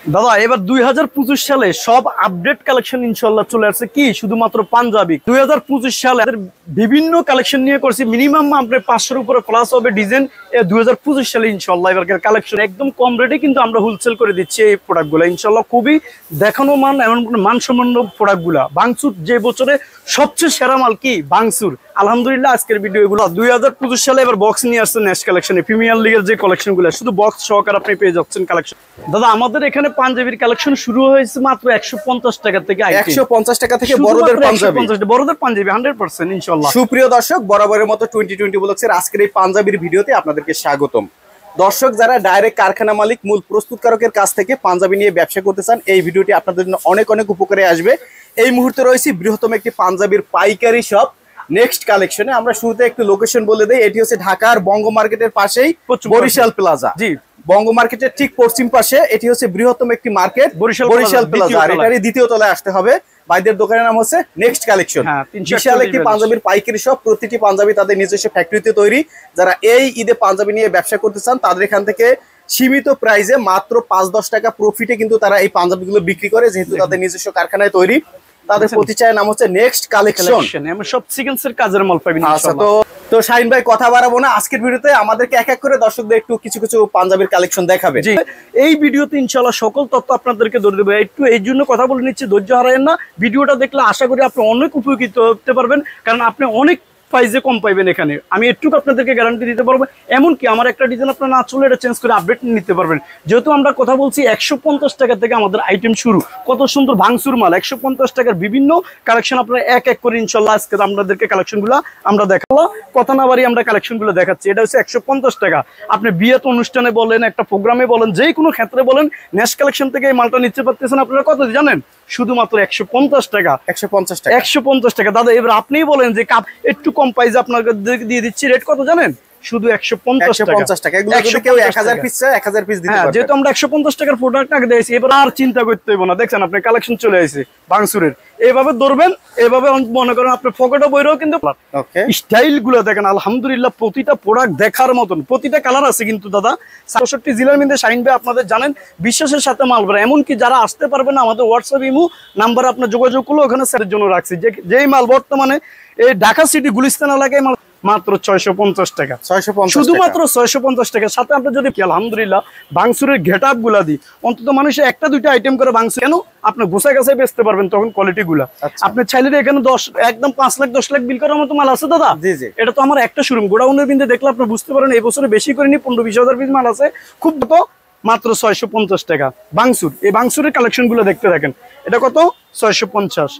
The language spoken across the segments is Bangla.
দাদা এবার 2025 সালে সব আপডেট কালেকশন ইনশাআল্লাহ চলে আসছে কি শুধুমাত্র পাঞ্জাবি। 2025 সালে বিভিন্ন কালেকশন নিয়ে করছি, মিনিমাম আপনার 500-এর উপরে প্লাস হবে ডিজাইন। 2025 সালে ইনশাআল্লাহ এবার কালেকশন একদম কম রেটে কিন্তু আমরা হোলসেল করে দিচ্ছি এই প্রোডাক্টগুলো ইনশাআল্লাহ। খুবই দেখানো মান, এমন মানসম্পন্ন প্রোডাক্টগুলা। বাংসুর যে বছরে সবচেয়ে সেরা মাল কি বাংসুর, আলহামদুলিল্লাহ। আজকের ভিডিও এগুলো 2025 সালে এবার বক্স নিয়ে আসছে নেক্সট কালেকশনে, প্রিমিয়ার লিগের যে কালেকশনগুলো শুধু বক্স সহকারে আপনি পেয়ে যাচ্ছেন কালেকশন। দাদা আমাদের এখানে পাঞ্জাবির কালেকশন শুরু হয়েছে মাত্র 150 টাকা থেকে। 150 টাকা থেকে বড়দের পাঞ্জাবি, বড়দের পাঞ্জাবি 100% ইনশাআল্লাহ। সুপ্রিয় দর্শক, বরাবরের মতো 2020 ব্লগসের আজকের এই পাঞ্জাবির ভিডিওতে আপনাদেরকে স্বাগতম। দর্শক যারা ডাইরেক্ট কারখানা মালিক মূল প্রস্তুতকারকের কাছ থেকে পাঞ্জাবি নিয়ে ব্যবসা করতে চান, এই ভিডিওটি আপনাদের জন্য অনেক অনেক উপকারে আসবে। এই মুহূর্তে রয়েছে বৃহত্তম একটি পাঞ্জাবির পাইকারি শপ নেক্সট কালেকশনে। আমরা শুরুতে একটু লোকেশন বলে দেই, এটি হচ্ছে ঢাকার বঙ্গ মার্কেটের পাশেই বরিশাল প্লাজা। জি, বঙ্গ মার্কেটের ঠিক পশ্চিম পাশে এটি হচ্ছে বৃহত্তম একটি মার্কেট বরিশাল প্লাজা। আর এটারই দ্বিতীয় তলায় আসতে হবে। ভাইদের দোকানের নাম হচ্ছে নেক্সট কালেকশন। বিশাল একটি পাঞ্জাবির পাইকারি শপ, প্রতিটি পাঞ্জাবি তাদের নিজস্ব ফ্যাক্টরিতে তৈরি। যারা এই ঈদে পাঞ্জাবি নিয়ে ব্যবসা করতে চান তাদের এখান থেকে সীমিত প্রাইসে মাত্র 5-10 টাকা প্রফিটে কিন্তু তারা এই পাঞ্জাবিগুলো বিক্রি করে, যেহেতু তাদের নিজস্ব কারখানায় তৈরি। তাদের প্রতিষ্ঠানের নাম হচ্ছে নেক্সট কালেকশন। আমরা সব সিকোয়েন্সের কাজের মাল পাবেন ইনশাআল্লাহ। তো শাহিন ভাই কথা বাড়াবো না, আজকের ভিডিওতে আমাদেরকে এক এক করে দর্শকদের একটু কিছু কিছু পাঞ্জাবির কালেকশন দেখাবে। জি, এই ভিডিওতে ইনশাআল্লাহ সকল তথ্য আপনাদেরকে ধরে দেবো। একটু এই জন্য কথা বলে নিচ্ছি, ধৈর্য হারায়েন না। ভিডিওটা দেখলে আশা করি আপনি অনেক উপকৃত হতে পারবেন, কারণ আপনি অনেক প্রাইসে কম পাইবেন এখানে। আমি একটু আপনাদেরকে গ্যারান্টি দিতে পারবো। এমনকি আমার একটা ডিজাইন আপনার না চলে এটা চেঞ্জ করে আপডেট নিতে পারবেন। যেহেতু আমরা কথা বলছি 150 টাকা থেকে আমাদের আইটেম শুরু। কত সুন্দর ভাঙচুর মাল, 150 টাকার বিভিন্ন কালেকশন আপনারা এক এক করে ইনশাল্লাহ আজকে আপনাদেরকে কালেকশনগুলো আমরা দেখাবো। কথা না বাড়ি আমরা কালেকশনগুলো দেখাচ্ছি। এটা হচ্ছে 150 টাকা। আপনি বিয়েতে অনুষ্ঠানে বলেন, একটা প্রোগ্রামে বলেন, যে কোনো ক্ষেত্রে বলেন, নেক্সট কালেকশন থেকে এই মালটা নিতে পারতেছেন আপনারা কত জানেন? শুধুমাত্র 150 টাকা। 150 টাকা দাদা। এবার আপনিই বলেন যে কাপ একটু কম প্রাইসে আপনাদের দিয়ে দিচ্ছি, রেট কত জানেন? শুধু 150 টাকা। এগুলো যদি কেউ 1000 পিস চায় 1000 পিস দিতে পারবে। যেহেতু আমরা 150 টাকার প্রোডাক্ট আগে দিয়েছি, এবার আর চিন্তা করতে হবে না। দেখছেন আপনি কালেকশন চলে আসে বাংসুরের। এইভাবে ধরবেন, এইভাবে মনে করেন আপনার পকেটও বইরেও কিন্তু স্টাইল গুলো দেখেন আলহামদুলিল্লাহ। প্রতিটা প্রোডাক্ট দেখার মতন, প্রতিটা কালার আছে কিন্তু দাদা। ৬৭ জেলার মধ্যে শাহিন ভাই আপনাদের জানেন বিশ্বাসের সাথে মাল ভরা। এমনকি যারা আসতে পারবেন না, আমাদের হোয়াটসঅ্যাপ ইমো নাম্বার আপনার যোগাযোগ করলে ওখানে স্যারের জন্য রাখছি। যেই মাল বর্তমানে এই ঢাকা সিটি গুলিস্তান এলাকায় মাল মাত্র 650 টাকা। শুধুমাত্র 650 টাকা। সাথে আপনি যদি আলহামদুলিল্লাহ বাংসুরের গেট আপ গুলা দিই, অন্তত মানুষের একটা দুইটা আইটেম করে বাংসুর কেন আপনি গোছায় গাছায় বেচতে পারবেন তখন কোয়ালিটি গুলা। আপনি চাইলে এখানে 10 একদম 5 লাখ 10 লাখ বিল করার মতো মাল আছে দাদা। এটা তো আমার একটা শোরুম, গোডাউনের বিন্দে দেখলে আপনি বুঝতে পারেন এই বছরে বেশি করে নি 15-20 হাজার পিস মাল আছে। খুব মাত্র 650 টাকা বাংসুর। এই বাংসুরের কালেকশন গুলো দেখতে থাকেন। এটা কত? 650।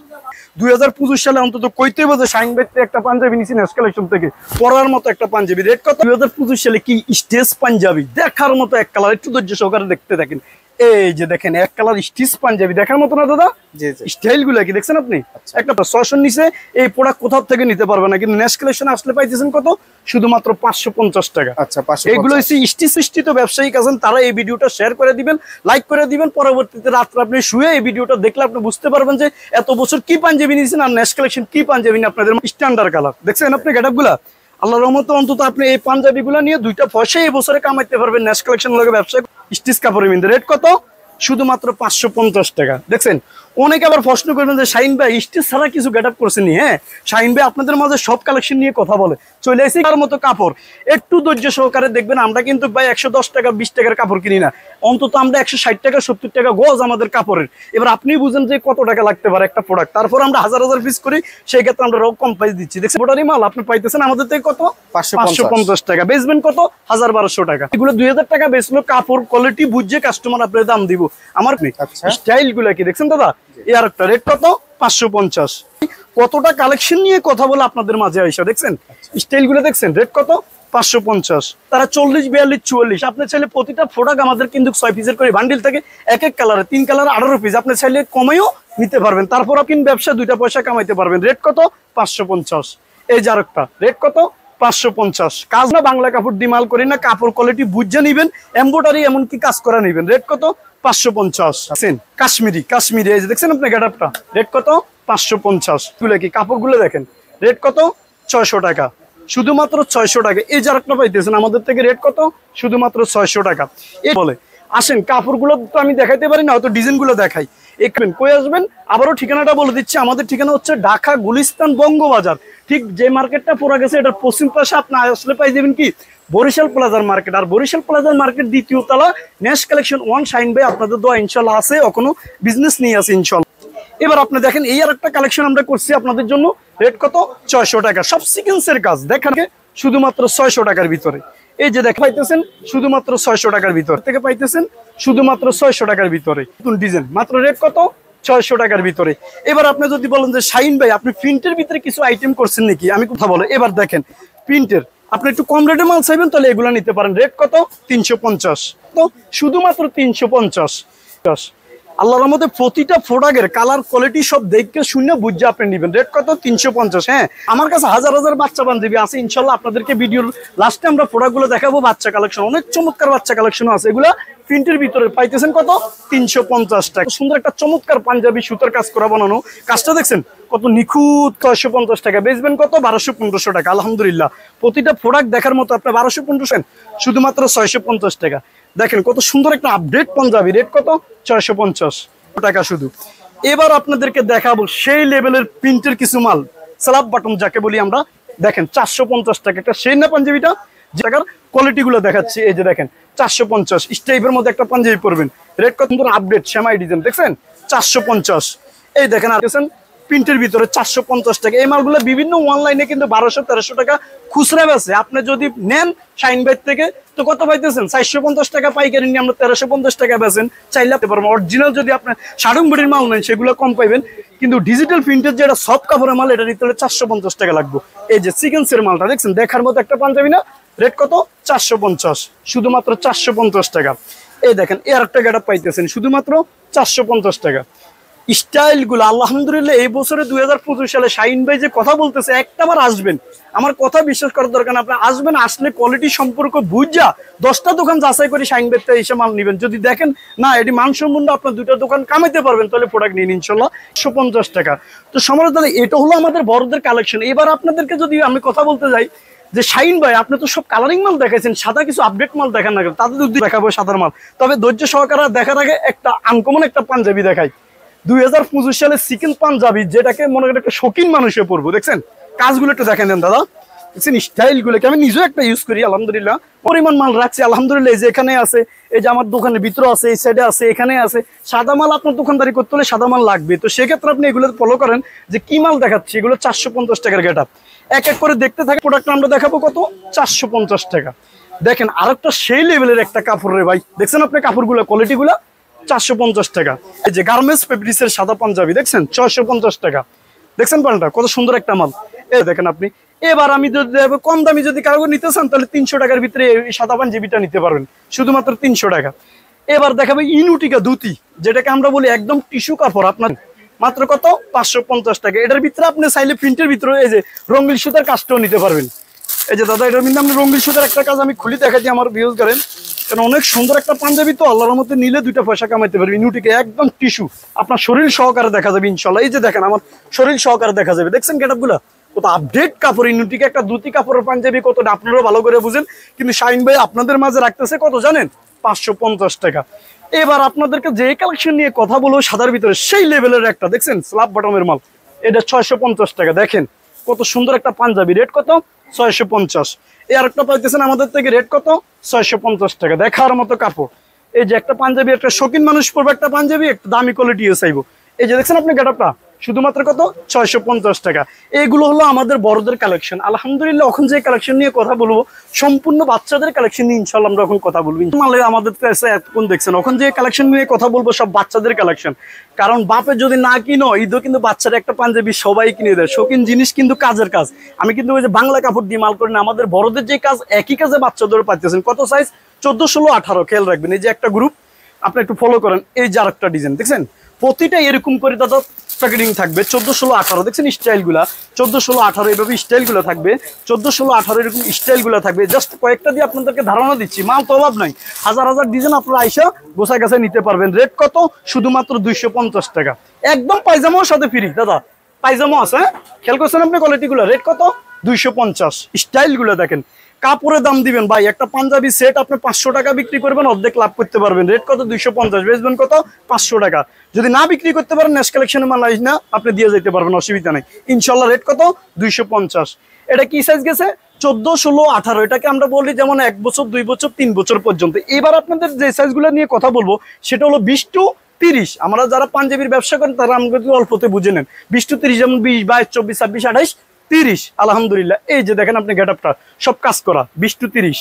2025 সালে অন্তত কইতে বোঝে শাহিন ভাইতে একটা পাঞ্জাবি নিয়েছি নেক্সট কালেকশন থেকে, পরার মতো একটা পাঞ্জাবি। রেট কত? 2025 সালে কি স্টেজ পাঞ্জাবি দেখার মতো এক কালার। একটু ধৈর্য সহকারে দেখতে থাকেন। এই যে দেখেন এক কালার স্টিচ পাঞ্জাবি দেখার মতো না দাদা? স্টাইল গুলা কি দেখছেন আপনি? একটা 600 নিচে এই প্রোডাক্ট কোথাও থেকে নিতে পারবে না, কিন্তু নেক্সট কালেকশন আসলে পাইতেছেন কত? শুধুমাত্র 550 টাকা। আচ্ছা, এগুলো হচ্ছে স্টিচ ব্যবসায়িক আছেন, তারা এই ভিডিওটা শেয়ার করে দিবেন, লাইক করে দিবেন। পরবর্তীতে রাত্রে আপনি শুয়ে এই ভিডিওটা দেখলে আপনি বুঝতে পারবেন যে এত বছর কি পাঞ্জাবি নিয়েছেন আর নেক্সট কালেকশন কি পাঞ্জাবি নিয়ে আপনাদের স্ট্যান্ডার্ড কালার দেখছেন আপনি গেটআপ গুলা। আল্লাহর রহমতে অন্তত আপনি এই পাঞ্জাবি গুলা নিয়ে 2টা পয়সা এই বছরে কামাইতে পারবেন নেক্সট কালেকশন লগে ব্যবসা। স্টিচ কাপড়ের মধ্যে রেট কত? শুধুমাত্র 550 টাকা। দেখছেন অনেকে আবার প্রশ্ন করবেন যে শাহিন ভাই স্টিচ ছাড়া কিছু গেটআপ করছেন নি? হ্যাঁ, শাহিন ভাই আপনাদের মাঝে সব কালেকশন নিয়ে কথা বলে চলে আসি। তার মতো কাপড় একটু ধৈর্য সহকারে দেখবেন। আমরা কিন্তু ভাই 110 টাকা 20 টাকার কাপড় কিনি না, অন্তত আমরা 160 টাকা 70 টাকা গজ আমাদের কাপড়ের। এবার আপনি বুঝেন যে কত টাকা লাগতে পারে একটা প্রোডাক্ট। তারপর আমরা হাজার হাজার পিস করি, সেই ক্ষেত্রে আমরা কম প্রাইস দিচ্ছি। দেখছেন বোটারি মাল আপনি পাইতেছেন আমাদের থেকে কত? 550 টাকা। বেচবেন কত? 1200 টাকা। এগুলো 2000 টাকা বেচলো। কাপড় কোয়ালিটি বুঝে কাস্টমার আপনার দাম দিব। আমার স্টাইল গুলা কি দেখছেন দাদা? এর একটা রেট কত? 550। কতটা কালেকশন নিয়ে কথা বলে আপনাদের মাঝে আইসা দেখছেন স্টাইল গুলো দেখছেন। রেট কত? 550। তারা 40, 42, 44। আপনি চাইলে প্রতিটা প্রোডাক্ট আমাদের কিন্তু 6 পিসের করে বান্ডিল থাকে, এক এক কালারে 3 কালার 18 পিস। আপনি চাইলে কমেও নিতে পারবেন, তারপর আপনি ব্যবসা 2টা পয়সা কামাইতে পারবেন। রেট কত? 550। এই যে আরেকটা রেট কত? 550। কাজ না বাংলা কাপড় ডিমাল করি না, কাপড় কোয়ালিটি বুঝে নিবেন, এমব্রয়ডারি এমনকি কাজ করা নিবেন। রেট কত? 550। কাশ্মীরি এই যে দেখছেন আপনি গেটআপটা। রেট কত? 550। গুলো কি কাপড়গুলো দেখেন। রেট কত? 600 টাকা। শুধুমাত্র 600 টাকা। এই যে আরেকটা পাইতেছেন আমাদের থেকে। রেট কত? শুধুমাত্র 600 টাকা। এই বলে আসেন, কাপড়গুলো তো আমি দেখাইতে পারি না, হয়তো ডিজাইনগুলো দেখাই। একবেন কই আসবেন, আবারও ঠিকানাটা বলে দিচ্ছি। আমাদের ঠিকানা হচ্ছে ঢাকা গুলিস্তান বঙ্গবাজার, ঠিক যে মার্কেটটা পড়া গেছে এটার পশ্চিম পাশে আপনি আসলে পাই যাবেন কি বরিশাল প্লাজার মার্কেট। আর বরিশাল প্লাজার মার্কেট দ্বিতীয় তলা, নেক্সট কালেকশন ওয়ান। শাইন ভাই আপনাদের দোয়া ইনশাল্লাহ আছে, এখনো বিজনেস নিয়ে আছে ইনশাল্লাহ। এবার আপনি দেখেন এই আর একটা কালেকশন আমরা করছি আপনাদের জন্য। রেট কত? 600 টাকা। সব সিকোয়েন্সের কাজ দেখেন, শুধুমাত্র 600 টাকার ভিতরে। এই যে দেখ পাইতেছেন শুধুমাত্র 600 টাকার ভিতর থেকে পাইতেছেন, শুধুমাত্র 600 টাকার ভিতরে নতুন ডিজাইন। মাত্র রেট কত? 600 টাকার ভিতরে। এবার আপনি যদি বলেন যে শাহিন ভাই আপনি প্রিন্টের ভিতরে কিছু আইটেম করছেন নাকি, আমি কথা বলে। এবার দেখেন প্রিন্টের আপনি একটু কম রেটে মাল চাইবেন তাহলে এগুলো নিতে পারেন। রেট কত? 350। তো শুধুমাত্র 350। আল্লাহর রহমতে প্রতিটা প্রোডাক্টের কালার কোয়ালিটি সব দেখে শুনে বুঝে আপনি নেবেন। রেট কত? 350। হ্যাঁ, আমার কাছে হাজার হাজার বাচ্চা বান্ধবী আছে ইনশাল্লাহ। আপনাদেরকে ভিডিওর লাস্টে আমরা প্রোডাক্টগুলো দেখাবো। বাচ্চা কালেকশন অনেক চমৎকার বাচ্চা কালেকশনও আছে। এগুলা প্রিন্টের ভিতরে পাইতেছেন কত? 350 টাকা। সুন্দর একটা চমৎকার পাঞ্জাবি সুতার কাজ করা বানানো, কাজটা দেখছেন কত নিখুঁত। 650 টাকা। বেচবেন কত? 1200-1500 টাকা। আলহামদুলিল্লাহ প্রতিটা প্রোডাক্ট দেখার মতো আপনার 1200-1500, শুধুমাত্র 650 টাকা। দেখেন কত সুন্দর একটা আপডেট পাঞ্জাবি। রেট কত? 650 টাকা শুধু। এবার আপনাদেরকে দেখাবো সেই লেভেলের প্রিন্টের কিছু মাল, স্ল্যাব বটম যাকে বলি আমরা। দেখেন 450 টাকা একটা সেই না পাঞ্জাবিটা, জায়গার কোয়ালিটি গুলো দেখাচ্ছি। এই যে দেখেন 450 স্টাইপের মধ্যে একটা পাঞ্জাবি পরবেন। রেট কত সুন্দর আপডেট সেমাই ডিজাইন দেখছেন 450। এই দেখেন আর প্রিন্টের ভিতরে 450 টাকা। এই মালগুলো বিভিন্ন অনলাইনে কিন্তু 1200-1300 টাকা খুচরা বেচে। আপনি যদি নেন শাইন ভাই থেকে তো কত পাইতেছেন? 450 টাকা পাইকারি নিয়ে আমরা 1350 টাকা বেচেন। চাইলে পারবেন। অরিজিনাল যদি আপনার শাড়ং বডির মাল নেন সেগুলো কম পাইবেন, কিন্তু ডিজিটাল প্রিন্টের যেটা সফট কাপড়ের মাল এটা নিতে হলে 450 টাকা লাগবে। এই যে সিকোয়েন্সের মালটা দেখছেন দেখার মতো একটা পাঞ্জাবি না? রেট কত? 450, শুধুমাত্র 450 টাকা। এই দেখেন এর একটা গেটআপ পাইতেছেন শুধুমাত্র 450 টাকা। স্টাইল গুলো আলহামদুলিল্লাহ এই বছরে 2025 সালে শাহিন ভাই যে কথা বলতেছে, একটাবার আসবেন, আমার কথা বিশ্বাস করার দরকার না। আপনি আসবেন, আসলে কোয়ালিটি সম্পর্ক বুঝা 10টা দোকান যাচাই করে শাহিন ভাই এসে মাল নেবেন। যদি দেখেন না এটি মানসম্পন্ন, আপনার 2টা দোকান কামাইতে পারবেন, তাহলে প্রোডাক্ট নিন ইনশাল্লাহ। 150 টাকা। তো সমাজ দাদা এটা হলো আমাদের বড়দের কালেকশন। এবার আপনাদেরকে যদি আমি কথা বলতে যাই যে শাহিন ভাই আপনি তো সব কালারিং মাল দেখাইছেন, সাদা কিছু আপডেট মাল দেখান না, তাদের দেখাবো সাদার মাল। তবে ধৈর্য সহকারে দেখার আগে একটা আনকমন একটা পাঞ্জাবি দেখাই। 2025 সালে সিকেল পাঞ্জাবি, যেটাকে মনে করেন একটা শৌখিন মানুষে পড়বো। দেখছেন কাজগুলো একটু দেখেন দেন দাদা, দেখছেন স্টাইল গুলোকে আমি নিজেও একটা ইউজ করি আলহামদুলিল্লাহ। পরিমাণ মাল রাখছি আলহামদুলিল্লাহ। এই যে এখানে আছে, এই যে আমার দোকানের ভিতরে আছে, এই সাইডে আছে, এখানে আছে। সাদা মাল আপনার দোকানদারি করতে হলে সাদা মাল লাগবে, তো সেক্ষেত্রে আপনি এগুলো ফলো করেন যে কি মাল দেখাচ্ছি। এগুলো 450 টাকার গেটআপ। এক এক করে দেখতে থাকে প্রোডাক্ট আমরা দেখাবো কত? 450 টাকা। দেখেন আরেকটা সেই লেভেলের একটা কাপড় রে ভাই, দেখছেন আপনি কাপড়গুলো কোয়ালিটি গুলা 450 টাকা। এই যে গার্মেন্টস ফেব্রিক্সের সাদা পাঞ্জাবি দেখছেন 650 টাকা। দেখছেন পাল্টা কত সুন্দর একটা মাল। এই দেখেন আপনি। এবার আমি যদি কম দামি যদি কারো নিতে চান তাহলে 300 টাকার ভিতরে এই সাদা পাঞ্জাবিটা নিতে পারবেন, শুধুমাত্র 300 টাকা। এবার দেখাবে ইনুটিকা ধুতি, যেটাকে আমরা বলি একদম টিস্যু কাপড়, আপনার মাত্র কত? 550 টাকা। এটার ভিতরে আপনি চাইলে প্রিন্টের ভিতরে এই যে রঙিন সুতার কাজটাও নিতে পারবেন। এই যে দাদা এটার মধ্যে আপনি রঙিন সুতার একটা কাজ আমি খুলি দেখাচ্ছি, আমার ভিউজ করেন। কারণ অনেক সুন্দর একটা পাঞ্জাবি, তো আল্লাহর মধ্যে নিলে 2টা পয়সা কামাইতে পারবে। ইনুটিকে একদম টিস্যু, আপনার শরীর সহকারে দেখা যাবে ইনশাল্লাহ। এই যে দেখেন আমার শরীর সহকারে দেখা যাবে, দেখছেন গেটআপগুলো কত আপডেট কাপড়। ইনুটিকে একটা ধুতি কাপড়ের পাঞ্জাবি কতটা আপনারাও ভালো করে বুঝেন, কিন্তু শাহিন ভাই আপনাদের মাঝে রাখতেছে কত জানেন? 550 টাকা। এবার আপনাদেরকে যে কালেকশন নিয়ে কথা বলবো সাদার ভিতরে সেই লেভেলের একটা, দেখছেন স্ল্যাব বটমের মাল, এটা 650 টাকা। দেখেন কত সুন্দর একটা পাঞ্জাবি। রেট কত? 650। এই আরেকটা পাইতেছেন আমাদের থেকে। রেট কত? 650 টাকা। দেখার মতো কাপড়। এই যে একটা পাঞ্জাবি, একটা শৌখিন মানুষ পরবে একটা পাঞ্জাবি, একটা দামি কোয়ালিটি চাইবো। এই যে দেখছেন আপনি গেটআপটা, শুধুমাত্র কত? 650 টাকা। এগুলো হলো আমাদের বড়দের কালেকশন আলহামদুলিল্লাহ। এখন যে কালেকশন নিয়ে কথা বলবো সম্পূর্ণ বাচ্চাদের কালেকশন নিয়ে ইনশাল্লাহ আমরা এখন কথা বলবো। আমাদের কাছে এখন দেখছেন এখন যে কালেকশন নিয়ে কথা বলবো সব বাচ্চাদের কালেকশন। কারণ বাপে যদি না কিনো ঈদও কিন্তু বাচ্চারা একটা পাঞ্জাবি সবাই কিনে দেয়। শৌখিন জিনিস কিন্তু কাজের কাজ। আমি কিন্তু ওই যে বাংলা কাপড় দিয়ে মাল করি না, আমাদের বড়দের যে কাজ একই কাজে বাচ্চাদের পাইতেছেন। কত সাইজ? 14, 16, 18। খেয়াল রাখবেন এই যে একটা গ্রুপ, আপনি একটু ফলো করেন। এই যে আরেকটা ডিজাইন দেখছেন, প্রতিটা এরকম করে দাদা প্যাকেটিং থাকবে। 14, 16, 18 দেখছেন স্টাইল গুলা 14, 16, 18 এইভাবে স্টাইল গুলা থাকবে। 14, 16, 18 এরকম স্টাইল গুলা থাকবে। জাস্ট কয়েকটা দিয়ে আপনাদেরকে ধারণা দিচ্ছি, মাল তো অভাব নাই, হাজার হাজার ডিজাইন আপনারা আইসা গোছায় গাছে নিতে পারবেন। রেট কত? শুধুমাত্র 250 টাকা। একদম পায়জামার সাথে ফ্রি দাদা, পায়জামা আছে। খেয়াল করছেন আপনি কোয়ালিটি গুলো। রেট কত? 250। স্টাইল গুলো দেখেন কাপড়ের দাম দিবেন ভাই, একটা পাঞ্জাবি সেট আপনি 500 টাকা বিক্রি করবেন, অর্ধেক লাভ করতে পারবেন। রেট কত? 250, বেচবেন কত? 500 টাকা। যদি না বিক্রি করতে পারেন নেক্সট কালেকশনের মাল আইস না আপনি দিয়ে যেতে পারবেন, অসুবিধা নেই ইনশাল্লাহ। রেট কত? 250। এটা কি সাইজ গেছে? 14, 16, 18। এটাকে আমরা বলি যেমন 1 বছর, 2 বছর, 3 বছর পর্যন্ত। এবার আপনাদের যে সাইজগুলো নিয়ে কথা বলবো সেটা হলো 20 to 30। আমরা যারা পাঞ্জাবির ব্যবসা করেন তারা আমাদের অল্পতে বুঝে নেন। 20 to 30 যেমন 20, 22, 24, 26, 28, 30। আলহামদুলিল্লাহ এই যে দেখেন আপনি গেটআপটা সব কাজ করা 20 to 30।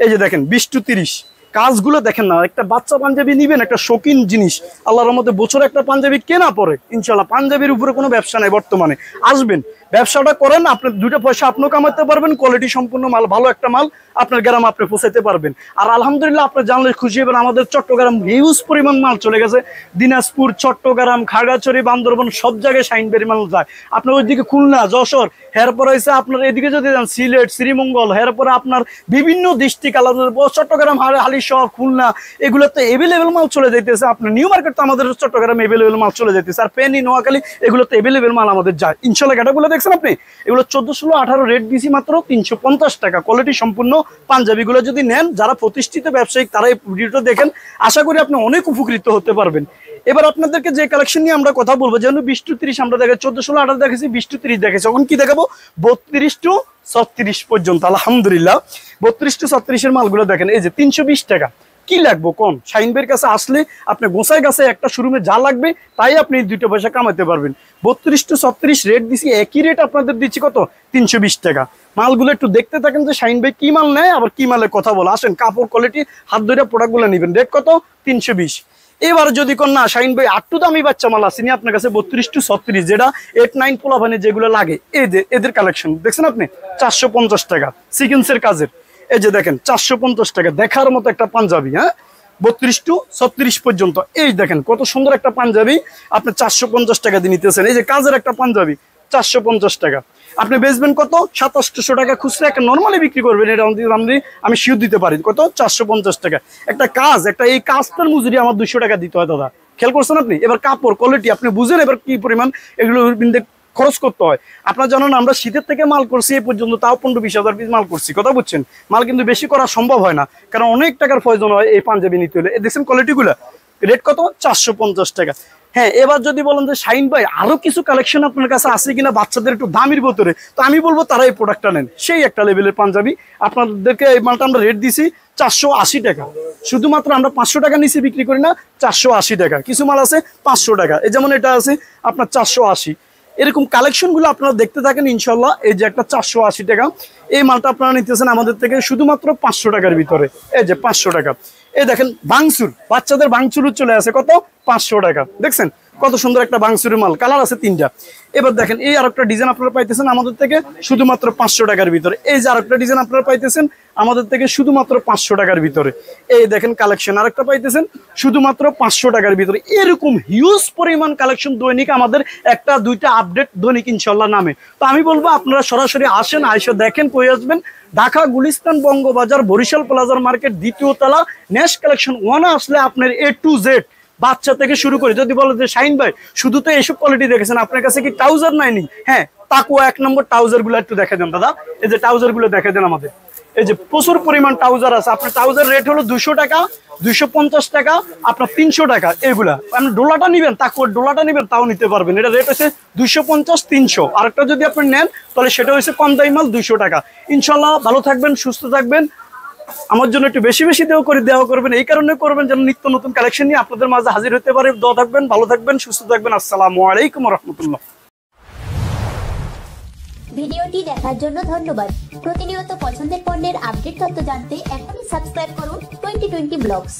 এই যে দেখেন 20 to 30 কাজগুলো দেখেন না। একটা বাচ্চা পাঞ্জাবি নিবেন, একটা শৌখিন জিনিস, আল্লাহর রহমতে বছরে একটা পাঞ্জাবি কেনা পড়ে ইনশাল্লাহ। পাঞ্জাবির উপরে কোনো ব্যবসা নাই বর্তমানে। আসবেন, ব্যবসাটা করেন, আপনার 2টা পয়সা আপনিও কামাতে পারবেন, কোয়ালিটি সম্পূর্ণ মাল, ভালো একটা মাল আপনার গ্রামে আপনি পৌঁছাতে পারবেন। আর আলহামদুলিল্লাহ আপনি জানলে খুশি হবেন, আমাদের চট্টগ্রাম হিউজ পরিমাণ মাল চলে গেছে। দিনাজপুর, চট্টগ্রাম, খাগড়াছড়ি, বান্দরবান সব জায়গায় শাইনবাড়ি মাল যায়। আপনার ওইদিকে খুলনা, যশোর, এরপরে হয়েছে আপনার এদিকে যদি যান সিলেট, শ্রীমঙ্গল, এরপরে আপনার বিভিন্ন ডিস্ট্রিক্ট আলাদা, চট্টগ্রাম, হালিশহর, খুলনা, এগুলোতে এভেলেবেল মাল চলে যাইতেছে। আপনার নিউ মার্কেট তো আমাদের চট্টগ্রাম এভেলেবেল মাল চলে যাইতেছে। আর পেনি, নোয়াখালী এগুলোতে এভেলেবেল মাল আমাদের যায় ইনশাল্লাহ। গাটাগুলো দেখছেন আপনি, এগুলো 14, 16, 18 রেট দিছি মাত্র 350 টাকা। কোয়ালিটি সম্পূর্ণ পাঞ্জাবিগুলো যদি নেন, যারা প্রতিষ্ঠিত ব্যবসায়িক তারা এই ভিডিওটা দেখেন, আশা করি আপনি অনেক উপকৃত হতে পারবেন। এবার আপনাদেরকে যে কালেকশন নিয়ে আমরা কথা বলবো, যেন 20 to 30 আমরা দেখেছি, 14, 16, 18 দেখেছি, 20 to 30 দেখেছি। এখন কি দেখাবো? 32 to 36 পর্যন্ত। আলহামদুলিল্লাহ 32 to 36 এর মালগুলো দেখেন। এই যে 320 টাকা। কি লাগবো কোন? শাহিন ভাইয়ের কাছে আসলে আপনি গোসাই গাছে একটা শোরুমে যা লাগবে তাই আপনি 2টা পয়সা কামাতে পারবেন। 32 to 36 রেট দিছি, একই রেট আপনাদের দিচ্ছি কত? 320 টাকা। মালগুলো একটু দেখতে থাকেন যে শাহিন ভাই কি মাল নেয়, আবার কি মালের কথা বলে। আসেন, কাপড় কোয়ালিটি হাত ধরে প্রোডাক্টগুলো নেবেন। রেট কত? 320। এবার যদি কোন না শাহিন ভাই আটটু দামি বাচ্চা মাল আসেনি আপনার কাছে 32 to 36, যেটা 8, 9 পোলাভানে যেগুলো লাগে, এই যে এদের কালেকশন দেখছেন আপনি, 450 টাকা সিকোয়েন্সের কাজের। এই যে দেখেন 450 টাকা, দেখার মতো একটা পাঞ্জাবি। হ্যাঁ, 32 to 36 পর্যন্ত। এই দেখেন কত সুন্দর একটা পাঞ্জাবি আপনি 450 টাকা দিয়ে নিতেছেন। এই যে কাজের একটা পাঞ্জাবি 450 টাকা। আপনি বেচবেন কত? 2700 টাকা খুচরা। একটা নর্মালি বিক্রি করবেন, এটা আমি শিওর দিতে পারি। কত? 450 টাকা। একটা কাজ, একটা এই কাজটার মজুরি আমার 200 টাকা দিতে হয় দাদা, খেয়াল করছেন আপনি? এবার কাপড় কোয়ালিটি আপনি বুঝেন এবার কি পরিমাণ এগুলো খরচ করতে হয়। আপনার জানেন আমরা শীতের থেকে মাল করছি এই পর্যন্ত, তাও 15-20 হাজার পিস মাল করছি। কথা বুঝছেন? মাল কিন্তু বেশি করা সম্ভব হয় না, কারণ অনেক টাকার প্রয়োজন হয় এই পাঞ্জাবি নিতে হলে। দেখছেন কোয়ালিটিগুলো। রেট কত? 450 টাকা। হ্যাঁ, এবার যদি বলেন যে শাহিন ভাই আরো কিছু কালেকশন আপনার কাছে আছে কিনা বাচ্চাদের একটু দামির ভিতরে, তো আমি বলবো তারা এই প্রোডাক্টটা নেন। সেই একটা লেভেলের পাঞ্জাবি আপনাদেরকে এই মালটা আমরা রেট দিছি 480 টাকা। শুধুমাত্র আমরা 500 টাকা নিচে বিক্রি করি না, 480 টাকা। কিছু মাল আছে 500 টাকা, এই যেমন এটা আছে আপনার 480। এরকম কালেকশনগুলো আপনারা দেখতে থাকেন ইনশাল্লাহ। এই যে একটা 480 টাকা, এই মালটা আপনারা নিতেছেন আমাদের থেকে শুধুমাত্র 500 টাকার ভিতরে। এই যে 500 টাকা। এই দেখেন বাংসুর, বাচ্চাদের বাংসুরও চলে আসে কত? 500 টাকা। দেখছেন কত সুন্দর একটা বাংসুরের মাল, কালার আছে 3টা। এবার দেখেন এই আরেকটা ডিজাইন আপনারা পাইতেছেন আমাদের থেকে শুধুমাত্র 500 টাকার ভিতরে। এই যে আরেকটা ডিজাইন আপনারা পাইতেছেন আমাদের থেকে শুধুমাত্র 500 টাকার ভিতরে। এই দেখেন কালেকশন আরেকটা পাইতেছেন শুধুমাত্র 500 টাকার ভিতরে। এরকম হিউজ পরিমাণ কালেকশন দৈনিক আমাদের 1টা 2টা আপডেট দৈনিক ইনশাল্লাহ নামে। তো আমি বলবো আপনারা সরাসরি আসেন, আইসা দেখেন, কই আসবেন? ঢাকা গুলিস্তান বঙ্গবাজার বরিশাল প্লাজার মার্কেট 2য় তলা নেক্সট কালেকশন 1 আসলে আপনার A to Z বাচ্চা থেকে শুরু করে। যদি বলে যে শাহিন ভাই শুধু তো এইসব কোয়ালিটি দেখেছেন, আপনার কাছে কি ট্রাউজার নাইনি? হ্যাঁ, তাকুয়া 1 নম্বর ট্রাউজার গুলো একটু দেখে দেন দাদা। এই যে ট্রাউজার গুলো দেখে দেন আমাদের। এই যে প্রচুর পরিমাণ ট্রাউজার আছে। আপনার ট্রাউজার রেট হলো 200 টাকা, 250 টাকা, আপনার 300 টাকা। এগুলা আপনি ডোলাটা নিবেন, তাকুয়ার ডোলাটা নিবেন তাও নিতে পারবেন। এটা রেট হচ্ছে 250, 300। আরেকটা যদি আপনি নেন তাহলে সেটা হচ্ছে কম দামি মাল 200 টাকা। ইনশাল্লাহ ভালো থাকবেন, সুস্থ থাকবেন। আমার জন্য একটু বেশি বেশি দেওয়া করবেন, এই কারণে করবেন যেন নিত্য নতুন কালেকশন নিয়ে আপনাদের মাঝে হাজির হতে পারে। দোয়া থাকবেন, ভালো থাকবেন, সুস্থ থাকবেন। আসসালামু আলাইকুম ওয়া রাহমাতুল্লাহ। ভিডিওটি দেখার জন্য ধন্যবাদ। প্রতিনিয়ত পছন্দের পণ্যের আপডেট তথ্য জানতে এখনই সাবস্ক্রাইব করুন 2020 ব্লগস।